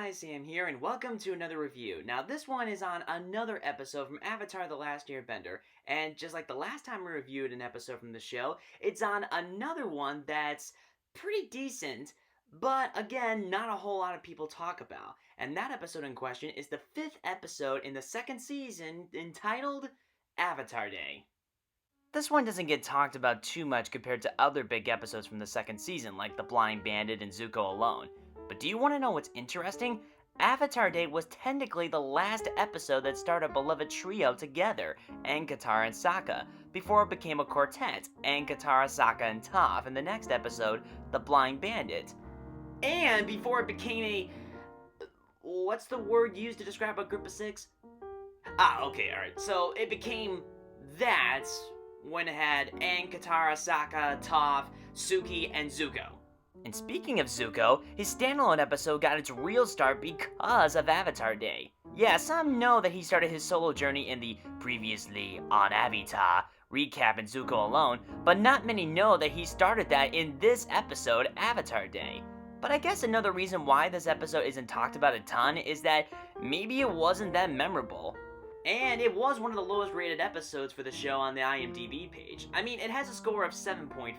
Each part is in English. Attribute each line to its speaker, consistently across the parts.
Speaker 1: guys, Sam here, and welcome to another review. Now, this one is on another episode from Avatar: The Last Airbender, and just like the last time we reviewed an episode from the show, it's on another one that's pretty decent, but again, not a whole lot of people talk about. And that episode in question is the 5th episode in the 2nd season, entitled Avatar Day. This one doesn't get talked about too much compared to other big episodes from the 2nd season, like The Blind Bandit and Zuko Alone. But do you want to know what's interesting? Avatar Day was technically the last episode that started a beloved trio together, Aang, Katara, and Sokka, before it became a quartet, Aang, Katara, Sokka, and Toph in the next episode, The Blind Bandit. And before it became a... what's the word used to describe a group of 6? Okay, alright. So it became that when it had Aang, Katara, Sokka, Toph, Suki, and Zuko. And speaking of Zuko, his standalone episode got its real start because of Avatar Day. Yeah, some know that he started his solo journey in the Previously on Avatar recap in Zuko Alone, but not many know that he started that in this episode, Avatar Day. But I guess another reason why this episode isn't talked about a ton is that maybe it wasn't that memorable. And it was one of the lowest rated episodes for the show on the IMDb page. I mean, it has a score of 7.5.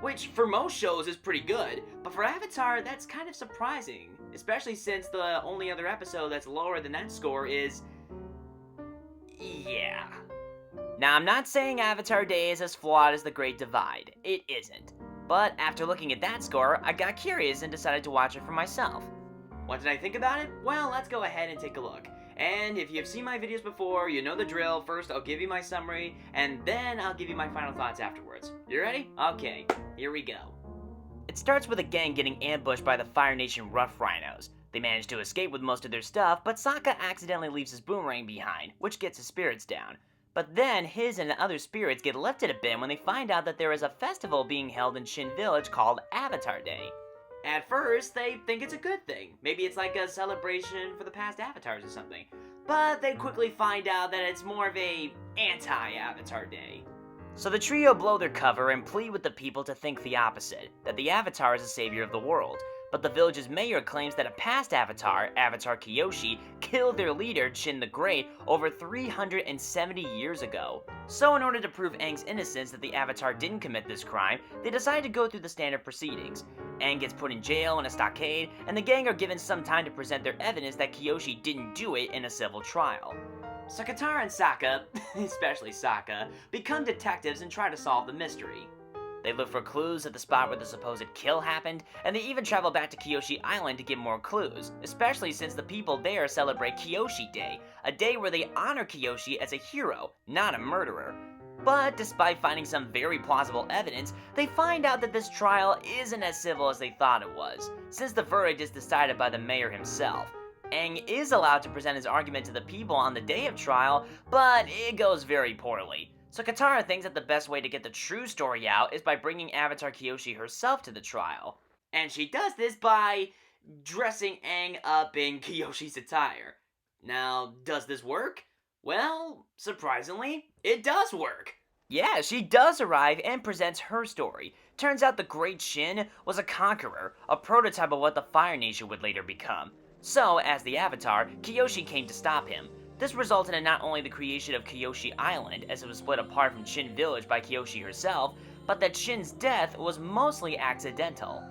Speaker 1: Which, for most shows, is pretty good, but for Avatar, that's kind of surprising, especially since the only other episode that's lower than that score is... yeah. Now, I'm not saying Avatar Day is as flawed as The Great Divide. It isn't. But after looking at that score, I got curious and decided to watch it for myself. What did I think about it? Well, let's go ahead and take a look. And if you've seen my videos before, you know the drill. First, I'll give you my summary, and then I'll give you my final thoughts afterwards. You ready? Okay, here we go. It starts with a gang getting ambushed by the Fire Nation Rough Rhinos. They manage to escape with most of their stuff, but Sokka accidentally leaves his boomerang behind, which gets his spirits down. But then his and other spirits get lifted a bit when they find out that there is a festival being held in Shin Village called Avatar Day. At first, they think it's a good thing. Maybe it's like a celebration for the past avatars or something. But they quickly find out that it's more of a anti-Avatar Day. So the trio blow their cover and plead with the people to think the opposite, that the Avatar is the savior of the world. But the village's mayor claims that a past Avatar, Avatar Kyoshi, killed their leader, Chin the Great, over 370 years ago. So in order to prove Aang's innocence that the Avatar didn't commit this crime, they decide to go through the standard proceedings. Aang gets put in jail in a stockade, and the gang are given some time to present their evidence that Kyoshi didn't do it in a civil trial. So Katara and Sokka, especially Sokka, become detectives and try to solve the mystery. They look for clues at the spot where the supposed kill happened, and they even travel back to Kyoshi Island to get more clues, especially since the people there celebrate Kyoshi Day, a day where they honor Kyoshi as a hero, not a murderer. But despite finding some very plausible evidence, they find out that this trial isn't as civil as they thought it was, since the verdict is decided by the mayor himself. Aang is allowed to present his argument to the people on the day of trial, but it goes very poorly. So Katara thinks that the best way to get the true story out is by bringing Avatar Kyoshi herself to the trial. And she does this by dressing Aang up in Kyoshi's attire. Now, does this work? Well, surprisingly, it does work. Yeah, she does arrive and presents her story. Turns out the Great Shin was a conqueror, a prototype of what the Fire Nation would later become. So, as the Avatar, Kyoshi came to stop him. This resulted in not only the creation of Kyoshi Island, as it was split apart from Shin Village by Kyoshi herself, but that Shin's death was mostly accidental.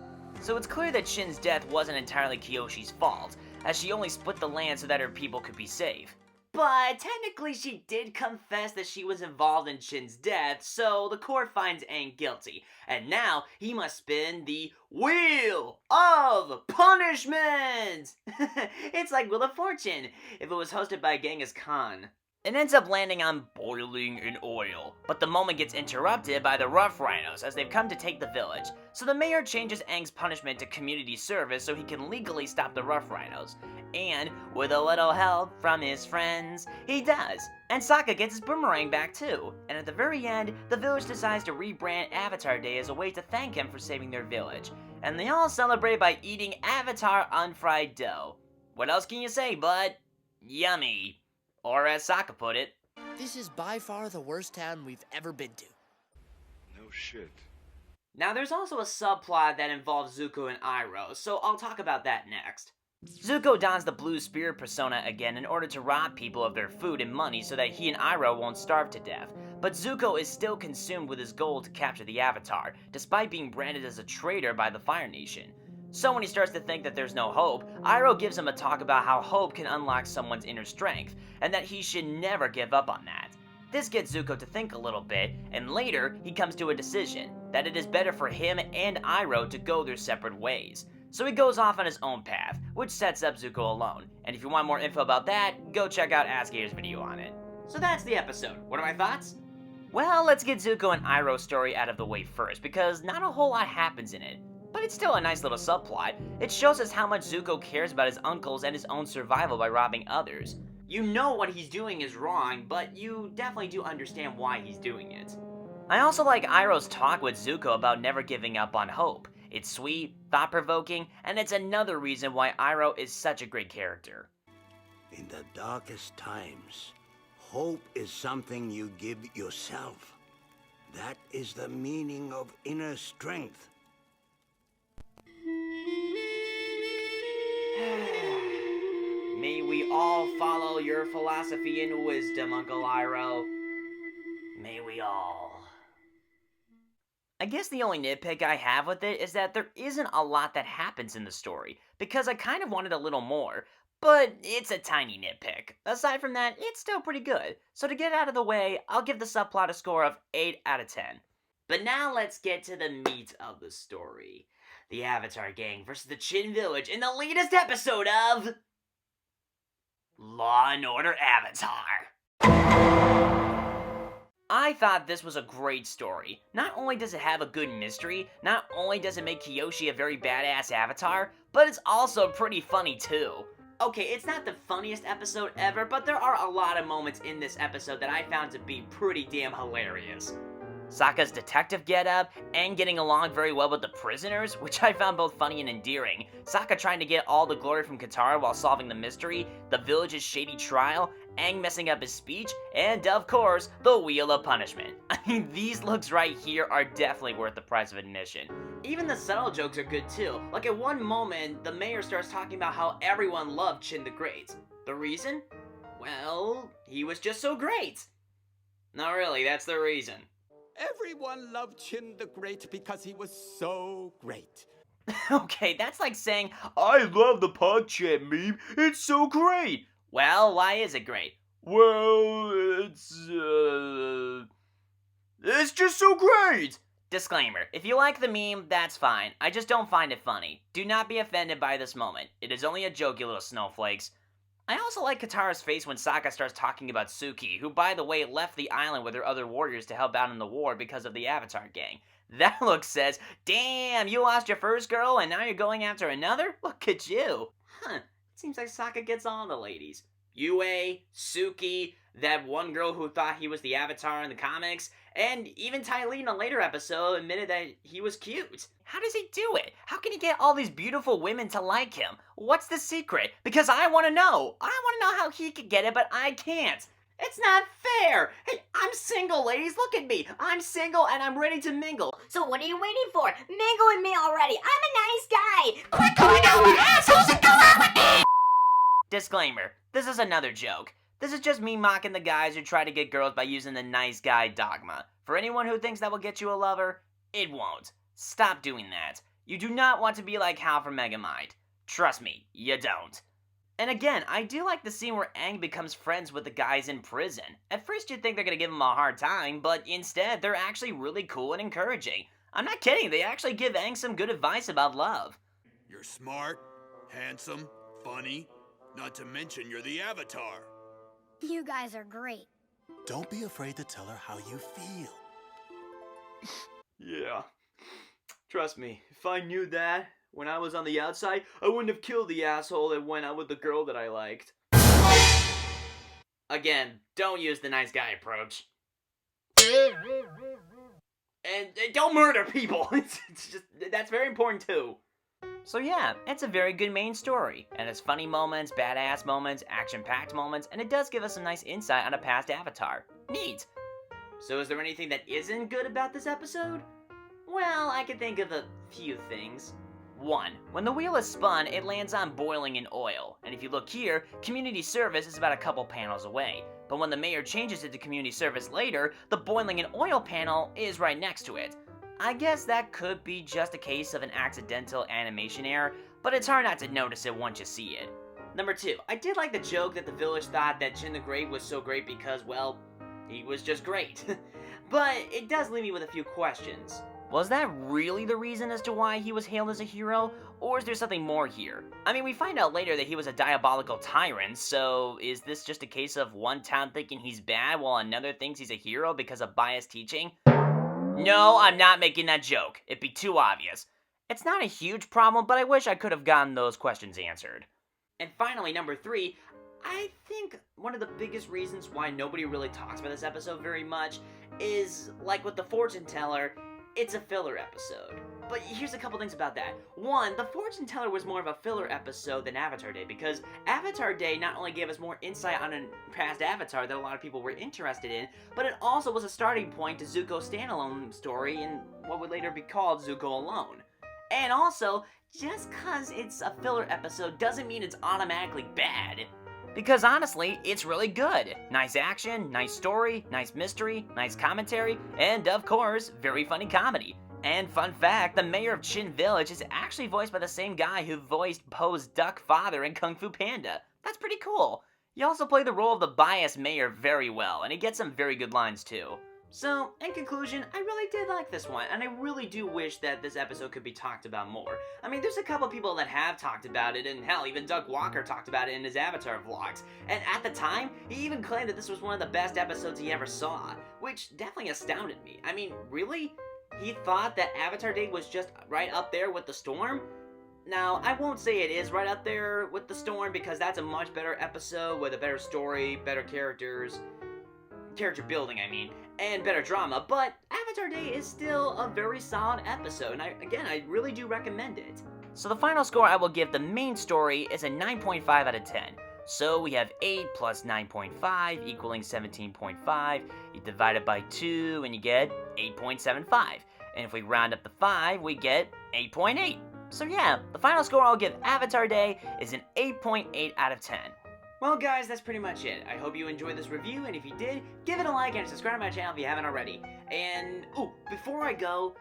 Speaker 1: So it's clear that Shin's death wasn't entirely Kyoshi's fault, as she only split the land so that her people could be safe. But technically she did confess that she was involved in Shin's death, so the court finds Aang guilty, and now he must spin the Wheel of Punishment! It's like Wheel of Fortune, if it was hosted by Genghis Khan. It ends up landing on boiling in oil, but the moment gets interrupted by the Rough Rhinos as they've come to take the village. So the mayor changes Aang's punishment to community service so he can legally stop the Rough Rhinos. And, with a little help from his friends, he does. And Sokka gets his boomerang back too. And at the very end, the village decides to rebrand Avatar Day as a way to thank him for saving their village. And they all celebrate by eating Avatar unfried dough. What else can you say, bud? Yummy. Or as Sokka put it,
Speaker 2: "This is by far the worst town we've ever been to."
Speaker 3: No shit.
Speaker 1: Now there's also a subplot that involves Zuko and Iroh, so I'll talk about that next. Zuko dons the blue spirit persona again in order to rob people of their food and money so that he and Iroh won't starve to death. But Zuko is still consumed with his goal to capture the Avatar, despite being branded as a traitor by the Fire Nation. So when he starts to think that there's no hope, Iroh gives him a talk about how hope can unlock someone's inner strength, and that he should never give up on that. This gets Zuko to think a little bit, and later he comes to a decision, that it is better for him and Iroh to go their separate ways. So he goes off on his own path, which sets up Zuko alone, and if you want more info about that, go check out Asgator's video on it. So that's the episode. What are my thoughts? Well, let's get Zuko and Iroh's story out of the way first, because not a whole lot happens in it. But it's still a nice little subplot. It shows us how much Zuko cares about his uncles and his own survival by robbing others. You know what he's doing is wrong, but you definitely do understand why he's doing it. I also like Iroh's talk with Zuko about never giving up on hope. It's sweet, thought-provoking, and it's another reason why Iroh is such a great character.
Speaker 4: In the darkest times, hope is something you give yourself. That is the meaning of inner strength.
Speaker 1: May we all follow your philosophy and wisdom, Uncle Iroh. May we all. I guess the only nitpick I have with it is that there isn't a lot that happens in the story, because I kind of wanted a little more, but it's a tiny nitpick. Aside from that, it's still pretty good, so to get out of the way, I'll give the subplot a score of 8 out of 10. But now let's get to the meat of the story. The Avatar Gang versus the Chin Village in the latest episode of Law and Order Avatar. I thought this was a great story. Not only does it have a good mystery, not only does it make Kyoshi a very badass avatar, but it's also pretty funny too. Okay, it's not the funniest episode ever, but there are a lot of moments in this episode that I found to be pretty damn hilarious. Sokka's detective getup, and getting along very well with the prisoners, which I found both funny and endearing. Sokka trying to get all the glory from Katara while solving the mystery, the village's shady trial, Aang messing up his speech, and of course, the Wheel of Punishment. I mean, these looks right here are definitely worth the price of admission. Even the subtle jokes are good too. Like at one moment, the mayor starts talking about how everyone loved Chin the Great. The reason? Well, he was just so great. No, really, that's the reason.
Speaker 5: Everyone loved Chin the Great because he was so great.
Speaker 1: Okay, that's like saying, I love the PogChamp meme, it's so great! Well, why is it great? Well, it's just so great! Disclaimer, if you like the meme, that's fine. I just don't find it funny. Do not be offended by this moment. It is only a joke, you little snowflakes. I also like Katara's face when Sokka starts talking about Suki, who by the way left the island with her other warriors to help out in the war because of the Avatar Gang. That look says, damn, you lost your first girl and now you're going after another? Look at you. Huh, it seems like Sokka gets all the ladies. Yue, Suki, that one girl who thought he was the Avatar in the comics, and even Ty Lee in a later episode admitted that he was cute. How does he do it? How can he get all these beautiful women to like him? What's the secret? Because I want to know. I want to know how he could get it, but I can't. It's not fair. Hey, I'm single, ladies. Look at me. I'm single and I'm ready to mingle.
Speaker 6: So what are you waiting for? Mingle with me already. I'm a nice guy.
Speaker 1: Quit calling out my assholes and go out with me! Disclaimer. This is another joke. This is just me mocking the guys who try to get girls by using the nice guy dogma. For anyone who thinks that will get you a lover, it won't. Stop doing that. You do not want to be like Hal from Megamind. Trust me, you don't. And again, I do like the scene where Aang becomes friends with the guys in prison. At first you'd think they're gonna give him a hard time, but instead they're actually really cool and encouraging. I'm not kidding, they actually give Aang some good advice about love.
Speaker 7: You're smart, handsome, funny, not to mention you're the Avatar.
Speaker 6: You guys are great.
Speaker 8: Don't be afraid to tell her how you feel.
Speaker 1: Yeah. Trust me, if I knew that when I was on the outside, I wouldn't have killed the asshole that went out with the girl that I liked. Again, don't use the nice guy approach. And don't murder people! It's just, that's very important too. So yeah, it's a very good main story, and it's funny moments, badass moments, action-packed moments, and it does give us some nice insight on a past Avatar. Neat! So is there anything that isn't good about this episode? Well, I can think of a few things. 1. When the wheel is spun, it lands on boiling in oil, and if you look here, community service is about a couple panels away. But when the mayor changes it to community service later, the boiling in oil panel is right next to it. I guess that could be just a case of an accidental animation error, but it's hard not to notice it once you see it. Number 2, I did like the joke that the village thought that Chin the Great was so great because, well, he was just great. But it does leave me with a few questions. Was that really the reason as to why he was hailed as a hero, or is there something more here? I mean, we find out later that he was a diabolical tyrant, so is this just a case of one town thinking he's bad while another thinks he's a hero because of biased teaching? No, I'm not making that joke. It'd be too obvious. It's not a huge problem, but I wish I could have gotten those questions answered. And finally, number 3, I think one of the biggest reasons why nobody really talks about this episode very much is, like with the fortune teller, it's a filler episode. But here's a couple things about that. 1, the fortune teller was more of a filler episode than Avatar Day, because Avatar Day not only gave us more insight on a past Avatar that a lot of people were interested in, but it also was a starting point to Zuko's standalone story in what would later be called Zuko Alone. And also, just cause it's a filler episode doesn't mean it's automatically bad. Because honestly, it's really good. Nice action, nice story, nice mystery, nice commentary, and of course, very funny comedy. And fun fact, the mayor of Chin Village is actually voiced by the same guy who voiced Poe's duck father in Kung Fu Panda. That's pretty cool. He also played the role of the biased mayor very well, and he gets some very good lines too. So, in conclusion, I really did like this one, and I really do wish that this episode could be talked about more. I mean, there's a couple people that have talked about it, and hell, even Doug Walker talked about it in his Avatar vlogs. And at the time, he even claimed that this was one of the best episodes he ever saw, which definitely astounded me. I mean, really? He thought that Avatar Day was just right up there with The Storm? Now, I won't say it is right up there with The Storm, because that's a much better episode with a better story, better character building, I mean, and better drama, but Avatar Day is still a very solid episode, and I really do recommend it. So the final score I will give the main story is a 9.5 out of 10. So we have 8 plus 9.5 equaling 17.5. You divide it by 2 and you get 8.75. And if we round up the 5, we get 8.8. So yeah, the final score I'll give Avatar Day is an 8.8 out of 10. Well guys, that's pretty much it. I hope you enjoyed this review, and if you did, give it a like and subscribe to my channel if you haven't already. And, before I go,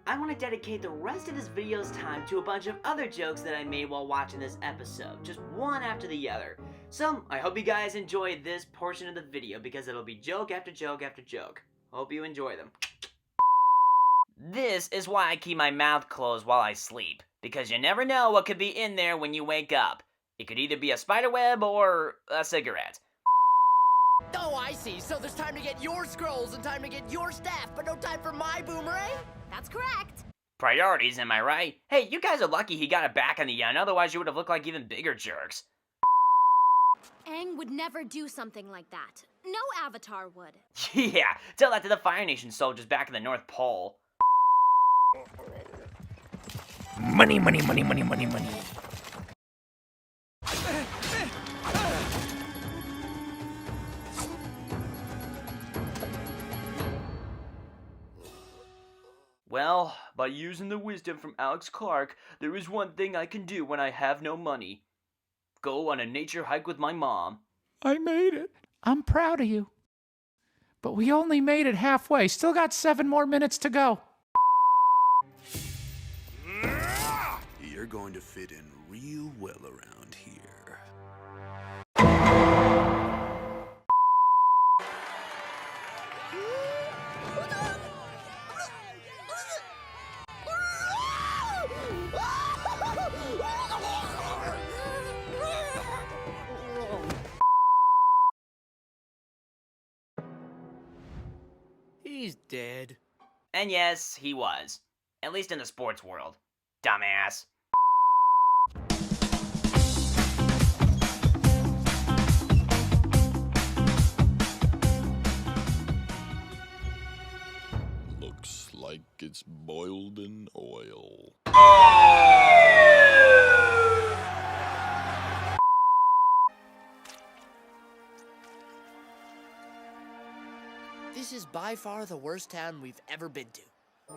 Speaker 1: I want to dedicate the rest of this video's time to a bunch of other jokes that I made while watching this episode, just one after the other. So, I hope you guys enjoyed this portion of the video, because it'll be joke after joke after joke. Hope you enjoy them. This is why I keep my mouth closed while I sleep, because you never know what could be in there when you wake up. It could either be a spiderweb or a cigarette.
Speaker 2: Oh, I see. So there's time to get your scrolls and time to get your staff, but no time for my boomerang?
Speaker 6: That's correct.
Speaker 1: Priorities, am I right? Hey, you guys are lucky he got it back in the end, otherwise you would have looked like even bigger jerks.
Speaker 9: Aang would never do something like that. No Avatar would.
Speaker 1: Yeah, tell that to the Fire Nation soldiers back in the North Pole.
Speaker 8: Money, money, money, money, money, money.
Speaker 1: Well, by using the wisdom from Alex Clark, there is one thing I can do when I have no money. Go on a nature hike with my mom.
Speaker 10: I made it. I'm proud of you. But we only made it halfway. Still got 7 more minutes to go.
Speaker 7: You're going to fit in real well around here.
Speaker 2: He's dead.
Speaker 1: And yes, he was. At least in the sports world. Dumbass.
Speaker 3: Looks like it's boiled in oil.
Speaker 2: This is by far the worst town we've ever been to.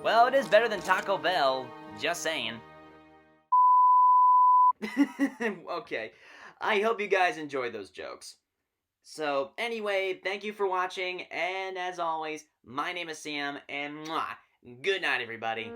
Speaker 1: Well, it is better than Taco Bell. Just saying. Okay. I hope you guys enjoyed those jokes. So, anyway, thank you for watching, and as always, my name is Sam, and mwah, good night, everybody.